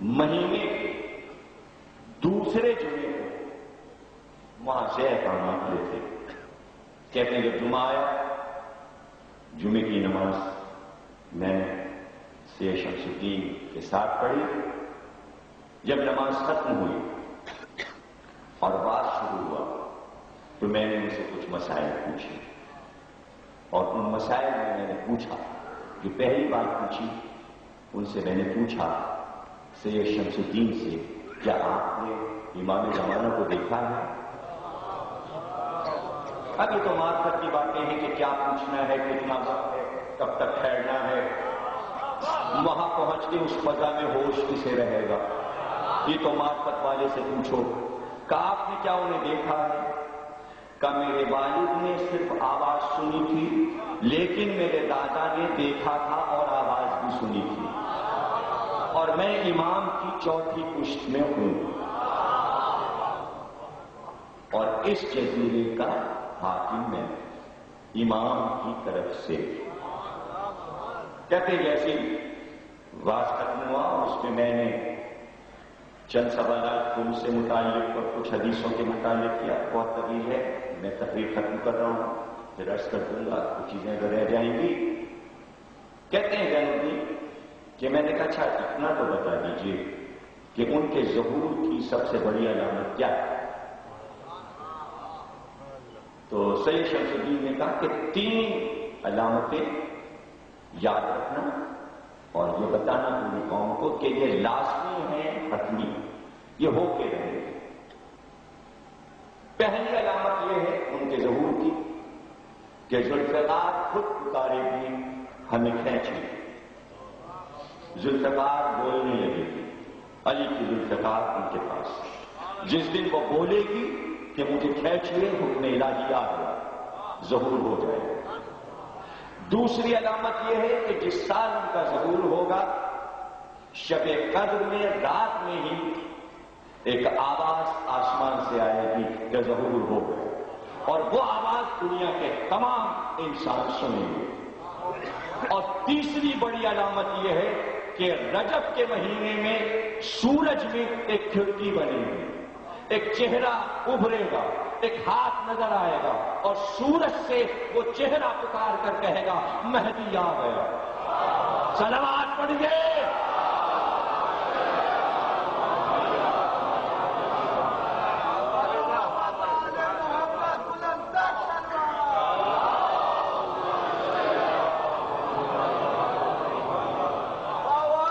مہینے کے دوسرے جمعے کو وہاں سے احکامات لیتے، کہتے ہیں جب جمعہ آیا جمعے کی نماز میں نے سید شمس الدین کے ساتھ پڑھی، جب نماز ختم ہوئی اور بات شروع ہوا تو میں نے ان سے کچھ مسائل پوچھے، اور ان مسائل میں نے پوچھا، جو پہلی بات پوچھی ان سے میں نے پوچھا سید شمس الدین سے، کیا آپ نے امام زمانہ کو دیکھا ہے؟ اب یہ تو معرفت کی باتیں ہیں کہ کیا پوچھنا ہے، کتنا وقت ہے، کب تک ٹھہرنا ہے، وہاں پہنچ کے اس فضا میں ہوش کسے رہے گا، یہ تو معرفت والے سے پوچھو۔ کہ آپ نے کیا انہیں دیکھا ہے؟ کہ میرے والد نے صرف آواز سنی تھی، لیکن میرے دادا نے دیکھا تھا اور آواز بھی سنی تھی، اور میں امام کی چوتھی پشت میں ہوں، اور اس جزیرے کا حاکم میں امام کی طرف سے۔ کہتے جیسے واز ختم ہوا اس میں میں نے چند سوالات ان سے متعلق اور کچھ حدیثوں کے متعلق کیا، بہت طویل ہے، میں تقریر ختم کر رہا ہوں، پھر عرض کر دوں گا، کچھ چیزیں اگر رہ جائیں گی۔ کہتے ہیں جنوبی کہ میں نے کہا اچھا اتنا تو بتا دیجئے کہ ان کے ظہور کی سب سے بڑی علامت کیا ہے؟ تو سید شمس الدین نے کہا کہ 3 علامتیں یاد رکھنا اور یہ بتانا پوری قوم کو کہ یہ لازمی ہے، حتمی، یہ ہو کے رہے گی۔ پہلی علامت یہ ہے ان کے ظہور کی کہ ذوالفقار خود پکارے گی ہمیں کھینچے، ذوالفقار بولنے لگے گی، علی کی ذوالفقار ان کے پاس، جس دن وہ بولے گی کہ مجھے کھینچیے، حکم الہی آ گیا، ظہور ہو جائے گا۔ دوسری علامت یہ ہے کہ جس سال ان کا ظہور ہوگا شب قدر میں رات میں ہی ایک آواز آسمان سے آئے گی کہ ظہور ہو گئے، اور وہ آواز دنیا کے تمام انسان سنیں گے۔ اور تیسری بڑی علامت یہ ہے کہ رجب کے مہینے میں سورج میں ایک کھڑکی بنے گی، ایک چہرہ ابھرے گا، ایک ہاتھ نظر آئے گا، اور سورج سے وہ چہرہ پکار کر کہے گا مہدی آ گیا۔ صلوات پڑھیے۔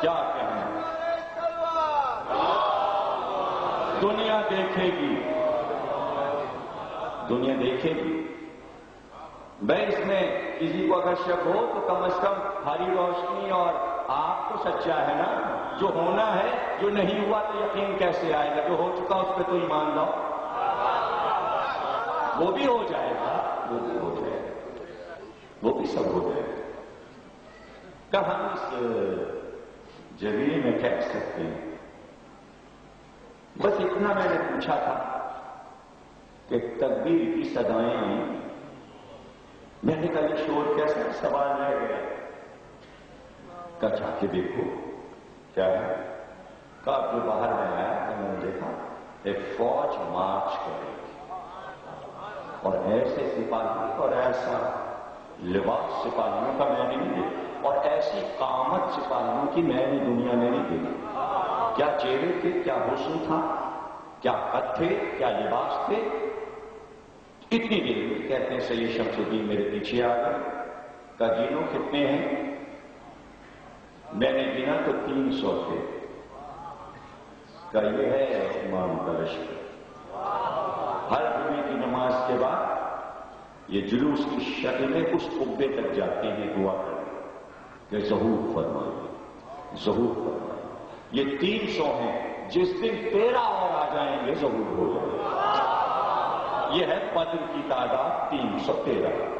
کیا کہنا، دنیا دیکھے گی، دنیا دیکھے گی۔ بھائی اس میں کسی کو اگر شک ہو تو کم از کم ہری روشنی اور آپ تو سچا ہے نا، جو ہونا ہے، جو نہیں ہوا تو یقین کیسے آئے گا، جو ہو چکا اس پہ تو ایمان لاؤ، وہ بھی ہو جائے گا، وہ بھی ہو جائے گا، وہ بھی سب ہو جائے گا۔ کہ ہم اس جزیرے میں کہہ سکتے ہیں، بس اتنا میں نے پوچھا تھا کہ تکبیر کی صدائیں آئیں، میں نے کہا یہ شور کیسا سوال رہ گیا، کہا جا کے دیکھو کیا ہے، کہا جو باہر میں آیا تو میں نے دیکھا ایک فوج مارچ کر رہی تھی، اور ایسے سپاہی اور ایسا لباس سپاہیوں کا میں نے نہیں دیکھا، اور ایسی قامت سپاہیوں کی میں نے دنیا میں نہیں دیکھی۔ کیا چہرے تھے، کیا حسن تھا، کیا قد تھے، کیا لباس تھے۔ اتنی دیر میں کہتے ہیں سید شمس الدین میرے پیچھے آ گئے، کا گنو کتنے ہیں؟ میں نے گنا تو 300 تھے. کا یہ ہے امام کا لشکر. ہر جمعے کی نماز کے بعد یہ جلوس کی شکل میں اس قبے تک جاتے ہیں دعا کرنے کہ ظہور فرمائیے، ظہور فرمائیے. یہ 300 ہیں. جس دن 13 اور آ جائیں گے ظہور ہو جائے گا. یہ ہے بدر کی تعداد 313.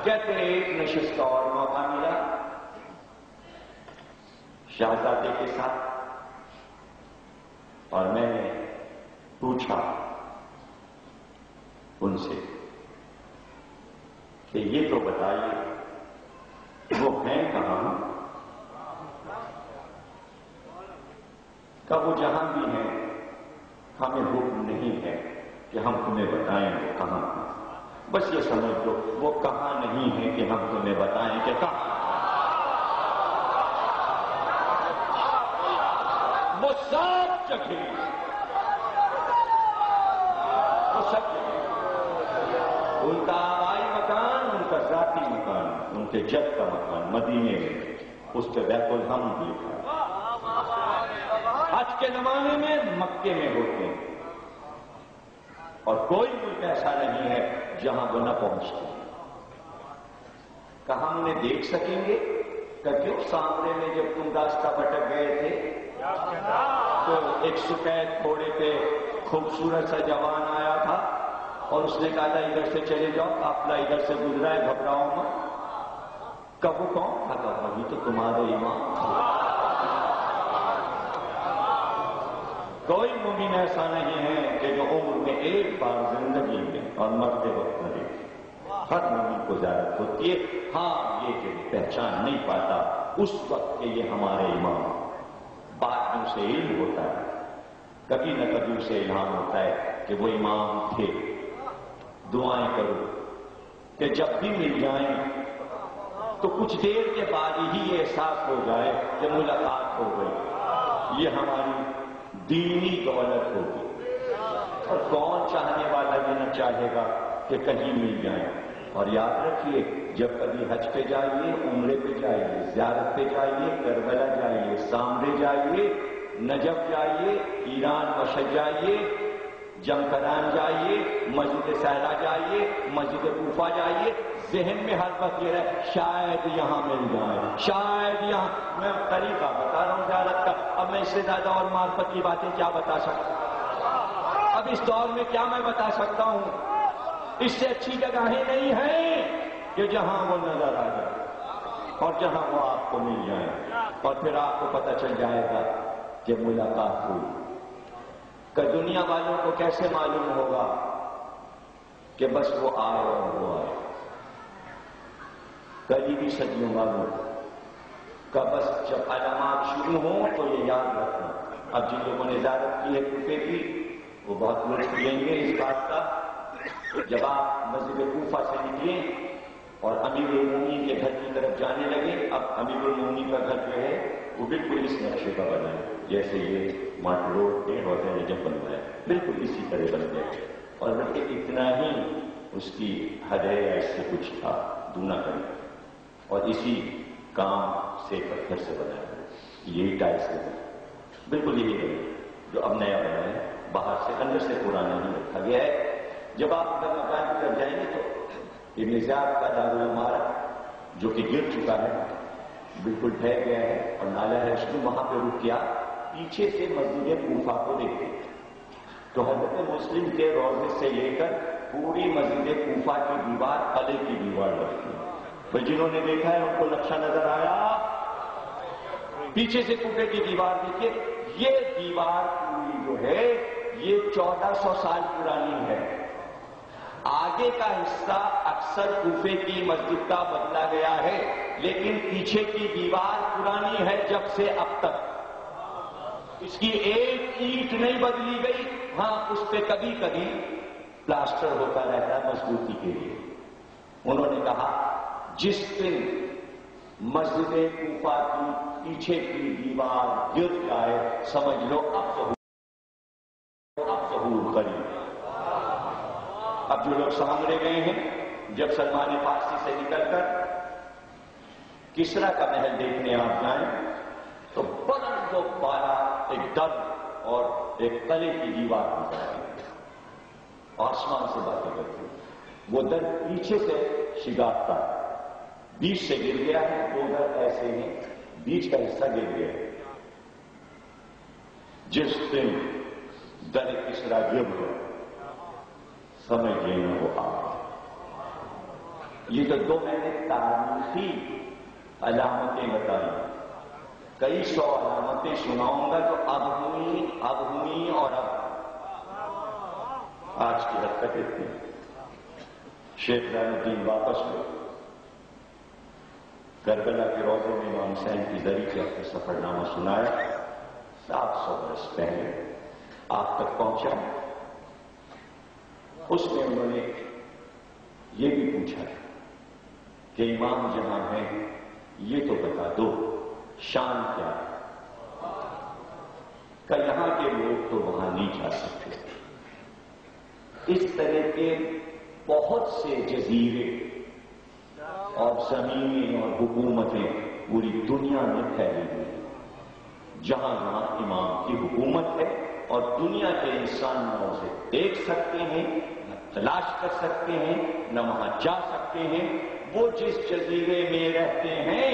کہتے ہیں ایک نشست کا اور موقع ملا شہزادے کے ساتھ، اور میں نے پوچھا ان سے کہ یہ تو بتائیے وہ ہیں کہاں؟ کہ وہ جہاں بھی ہیں ہمیں حکم نہیں ہے کہ ہم تمہیں بتائیں وہ کہاں ہیں. بس یہ سمجھ لو وہ کہاں نہیں ہے کہ ہم تمہیں بتائیں کہ کہاں. وہ سب جگہ، وہ سب جگہ. ان کا آبائی مکان، ان کا ذاتی مکان، ان کے جد کا مکان مدینے میں، اس پہ بیت الحمد لکھا. حج کے زمانے میں مکے میں ہوتے ہیں، اور کوئی ملک ایسا نہیں ہے جہاں وہ نہ پہنچتے. کہ ہم انہیں دیکھ سکیں گے کہ کیوں سامنے میں جب تم راستہ بھٹک گئے تھے تو ایک سفید گھوڑے پہ خوبصورت سا جوان آیا تھا اور اس نے کہا تھا ادھر سے چلے جاؤ، قافلہ ادھر سے گزرا ہے، گھبراؤ مت. کب وہ کون تھا؟ وہی تو تمہارے امام تھا. کوئی مومن ایسا نہیں ہے کہ جو عمر میں ایک بار زندگی میں اور مرتے وقت کرے. ہر مومن کو زیارت ہوتی ہے. ہاں یہ کہ پہچان نہیں پاتا اس وقت کہ یہ ہمارے امام. بعد میں اسے علم ہوتا ہے، کبھی نہ کبھی اسے الہام ہوتا ہے کہ وہ امام تھے. دعائیں کرو کہ جب بھی مل جائیں تو کچھ دیر کے بعد ہی یہ احساس ہو جائے کہ ملاقات ہو گئی. یہ ہماری دینی دولت ہوگی. اور کون چاہنے والا یہ نہ چاہے گا کہ کہیں مل جائیں. اور یاد رکھیے جب کبھی حج پہ جائیے، عمرے پہ جائیے، زیارت پہ جائیے، کربلا جائیے، سامرے جائیے، نجف جائیے، ایران مشہد جائیے، جمکران جائیے، مسجد سہرا جائیے، مسجد کوفہ جائیے، ذہن میں ہر وقت یہ رہے شاید یہاں مل جائے، شاید یہاں. میں طریقہ بتا رہا ہوں زیارت کا. اب میں اس سے زیادہ اور معرفت کی باتیں کیا بتا سکتا ہوں؟ اب اس دور میں کیا میں بتا سکتا ہوں؟ اس سے اچھی جگہیں نہیں ہیں کہ جہاں وہ نظر آ جائے اور جہاں وہ آپ کو مل جائے، اور پھر آپ کو پتہ چل جائے گا کہ ملاقات ہوئی. کہ دنیا والوں کو کیسے معلوم ہوگا کہ بس وہ آئے اور وہ آئے. قریبی صدیوں والوں کا بس جب علامات شروع ہوں تو یہ یاد رکھنا. اب جن لوگوں نے زیارت کی ہے کوفے کی وہ بہت لطف لیں گے اس بات کا. جب آپ مسجد کوفہ سے نکلیں اور امیر المومنین کے گھر کی طرف جانے لگے، اب امیر المومنین کا گھر جو ہے وہ بالکل اس نقشے کا بنا ہے جیسے یہ مارٹ روڈ پہ روزہ نجف بن گیا ہے، بالکل اسی طرح بن گیا. اور بلکہ اتنا ہی اس کی حد ہے یا اس سے کچھ تھا دونا کریں، اور اسی کام سے پتھر سے بنا ہے. یہی ٹائل سے بنا بالکل یہی ہے جو اب نیا بنا ہے، باہر سے اندر سے پرانا نہیں رکھا گیا ہے. جب آپ ادھر مکان کی طرف جائیں گے تو ابن زیاد کا دارالعمارت جو کہ گر چکا ہے، بالکل ڈھہ گیا ہے اور نالا ہے اس میں، وہاں پہ رک کیا پیچھے سے مسجد کوفہ کو دیکھتے تو حضرت مسلم کے روضے سے لے کر پوری مسجد کوفہ کی دیوار قلعے کی دیوار لگتی ہے. تو جنہوں نے دیکھا ہے ان کو نقشہ نظر آیا. پیچھے سے کوفے کی دیوار دیکھیے، یہ دیوار پوری جو ہے یہ 1400 سال پرانی ہے. آگے کا حصہ اکثر کوفے کی مسجد کا بدلا گیا ہے، لیکن پیچھے کی دیوار پرانی ہے جب سے اب تک. اس کی ایک اینٹ نہیں بدلی گئی. ہاں اس پہ کبھی کبھی پلاسٹر ہوتا رہتا ہے مضبوطی کے لیے. انہوں نے کہا جس دن مسجد کوفہ کی پیچھے کی دیوار گر جائے سمجھ لو اب ظہور قریب۔ اب جو لوگ سامنے گئے ہیں، جب سلمان فارسی سے نکل کر کسرا کا محل دیکھنے آپ جائیں تو بلند و بالا ایک در اور ایک قلعے کی دیوار نظر آئی، آسمان سے باتیں کرتی۔ وہ در پیچھے سے شگافتہ بیچ سے گر گیا ہے، دو در ایسے ہیں بیچ کا حصہ گر گیا ہے۔ جس دن در کسرا گر گیا سمجھ لینا وہ آپ۔ یہ تو دو میں نے تاریخی علامتیں بتائی، کئی سو علامتیں سناؤں گا جو اب ہوئی اور اب آج کی حرکت اتنی۔ شیخ جلال الدین واپس ہوئے، کربلا کے روضے میں امام حسین کی زری کے اپنے سفر نامہ سنایا۔ 700 برس پہلے آپ تک پہنچا۔ اس میں انہوں نے یہ بھی پوچھا کہ امام جہاں ہیں یہ تو بتا دو شان کیا ہے؟ کہ یہاں کے لوگ تو وہاں نہیں جا سکتے۔ اس طرح کے بہت سے جزیرے اور زمینیں اور حکومتیں پوری دنیا میں پھیلی ہوئی ہیں، جہاں جہاں امام کی حکومت ہے اور دنیا کے انسان نہ اسے دیکھ سکتے ہیں، نہ تلاش کر سکتے ہیں، نہ وہاں جا سکتے ہیں۔ وہ جس جزیرے میں رہتے ہیں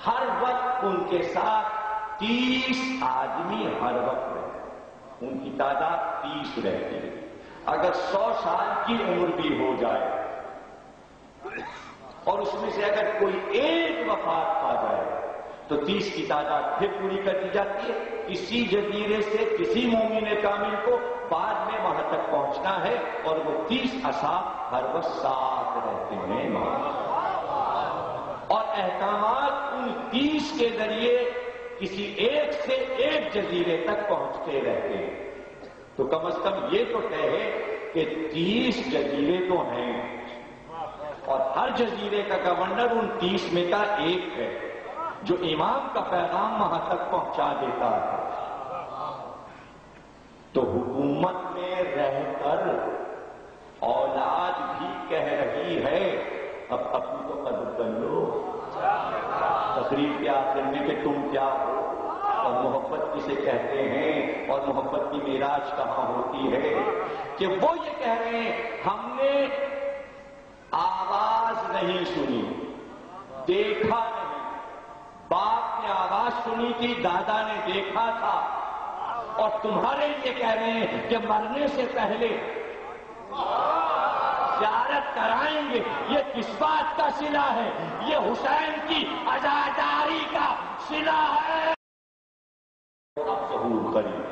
ہر وقت ان کے ساتھ 30 آدمی ہر وقت رہتے ہیں، ان کی تعداد 30 رہتی ہے۔ اگر 100 سال کی عمر بھی ہو جائے اور اس میں سے اگر کوئی ایک وفات پا جائے تو 30 کی تعداد پھر پوری کر دی جاتی ہے۔ کسی جزیرے سے کسی مومن کامل کو بعد میں وہاں تک پہنچنا ہے اور وہ 30 اصحاب ہر وقت ساتھ رہتے ہیں اور احکامات ان 30 کے ذریعے کسی ایک سے ایک جزیرے تک پہنچتے رہتے ہیں۔ تو کم از کم یہ تو کہے کہ 30 جزیرے تو ہیں اور ہر جزیرے کا گورنر ان 30 میں کا ایک ہے جو امام کا پیغام وہاں تک پہنچا دیتا ہے۔ تو حکومت میں رہ کر اولاد بھی کہہ رہی ہے اب اپنی تو قدر کر لو، تقریر کے آخر میں کہ تم کیا ہو اور محبت کسے کہتے ہیں اور محبت کی معراج کہاں ہوتی ہے، کہ وہ یہ کہہ رہے ہیں ہم نے آواز نہیں سنی، دیکھا نہیں، باپ نے آواز سنی تھی، دادا نے دیکھا تھا، اور تمہارے لیے کہہ رہے ہیں کہ مرنے سے پہلے زیارت کرائیں گے۔ یہ کس بات کا صلہ ہے؟ یہ حسین کی عزاداری کا صلہ ہے۔ اب ظہور قریب۔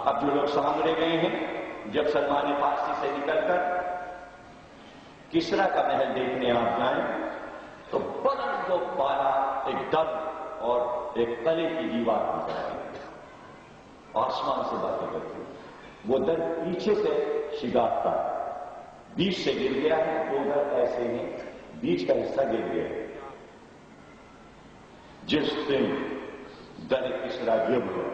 اب جو لوگ سامنے گئے ہیں، جب سلمان فارسی سے نکل کر کسرا کا محل دیکھنے آپ جائیں تو بلند و بالا ایک در اور ایک قلعے کی دیوار نظر آئی، آسمان سے باتیں کرتی۔ وہ در پیچھے سے شگافتہ بیچ سے گر گیا ہے، دو در ایسے ہیں بیچ کا حصہ گر گیا ہے۔ جس دن در کسرا گر گیا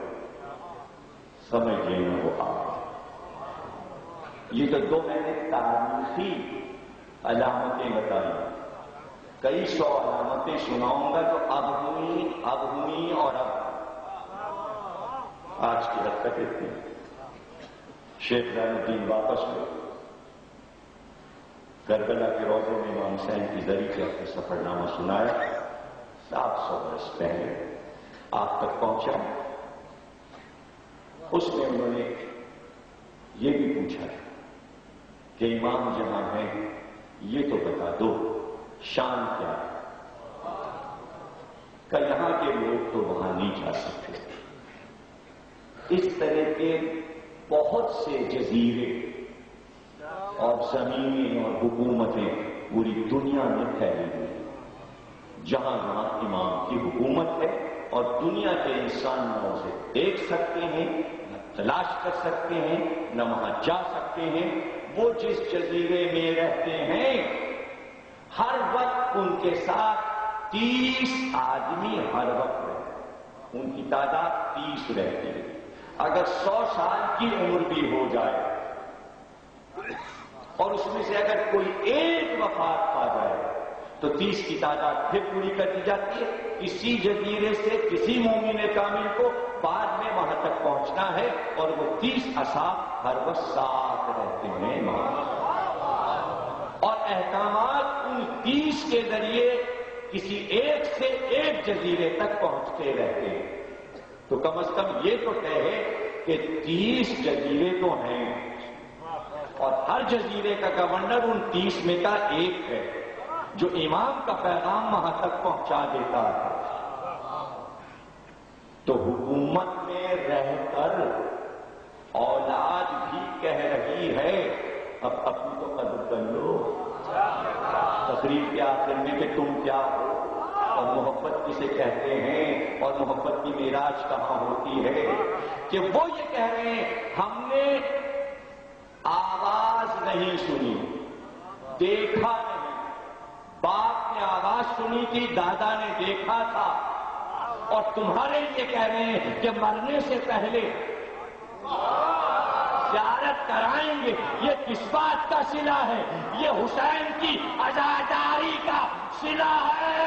سمجھ لینا وہ آپ۔ یہ تو دو میں نے تاریخی علامتیں بتائی، کئی سو علامتیں سناؤں گا جو اب ہوئی اور اب آج کی حرکت اتنی۔ شیخ جلال الدین واپس ہوئے، کربلا کے روضے میں امام حسین کی زری کے اپنے سفر نامہ سنایا۔ 700 برس پہلے آپ تک پہنچا۔ اس میں انہوں نے یہ بھی پوچھا کہ امام جہاں ہیں یہ تو بتا دو شان کیا ہے؟ کہ یہاں کے لوگ تو وہاں نہیں جا سکتے۔ اس طرح کے بہت سے جزیرے اور زمینیں اور حکومتیں پوری دنیا میں پھیلی ہوئی ہیں، جہاں جہاں امام کی حکومت ہے اور دنیا کے انسان نہ اسے دیکھ سکتے ہیں، نہ تلاش کر سکتے ہیں، نہ وہاں جا سکتے ہیں۔ وہ جس جزیرے میں رہتے ہیں ہر وقت ان کے ساتھ 30 آدمی ہر وقت رہتے، ان کی تعداد 30 رہتی ہے۔ اگر 100 سال کی عمر بھی ہو جائے اور اس میں سے اگر کوئی ایک وفات پا جائے تو 30 کی تعداد پھر پوری کر دی جاتی ہے۔ کسی جزیرے سے کسی مومن کامل کو بعد میں وہاں تک پہنچنا ہے اور وہ 30 اصحاب ہر وقت ساتھ رہتے ہیں، اور احکامات ان 30 کے ذریعے کسی ایک سے ایک جزیرے تک پہنچتے رہتے ہیں۔ تو کم از کم یہ تو طے ہے کہ 30 جزیرے تو ہیں، اور ہر جزیرے کا گورنر ان 30 میں کا ایک ہے جو امام کا پیغام وہاں تک پہنچا دیتا ہے۔ تو حکومت میں رہ کر اولاد بھی کہہ رہی ہے اب اپنی تو قدر کر لو، تقریر کے آخر میں کہ تم کیا ہو اور محبت کسے کہتے ہیں اور محبت کی معراج کہاں ہوتی ہے، کہ وہ یہ کہہ رہے ہیں ہم نے آواز نہیں سنی، دیکھا نہیں، باپ نے آواز سنی تھی، دادا نے دیکھا تھا، اور تمہارے لیے کہہ رہے ہیں کہ مرنے سے پہلے زیارت کرائیں گے۔ یہ کس بات کا صلہ ہے؟ یہ حسین کی عزاداری کا صلہ ہے۔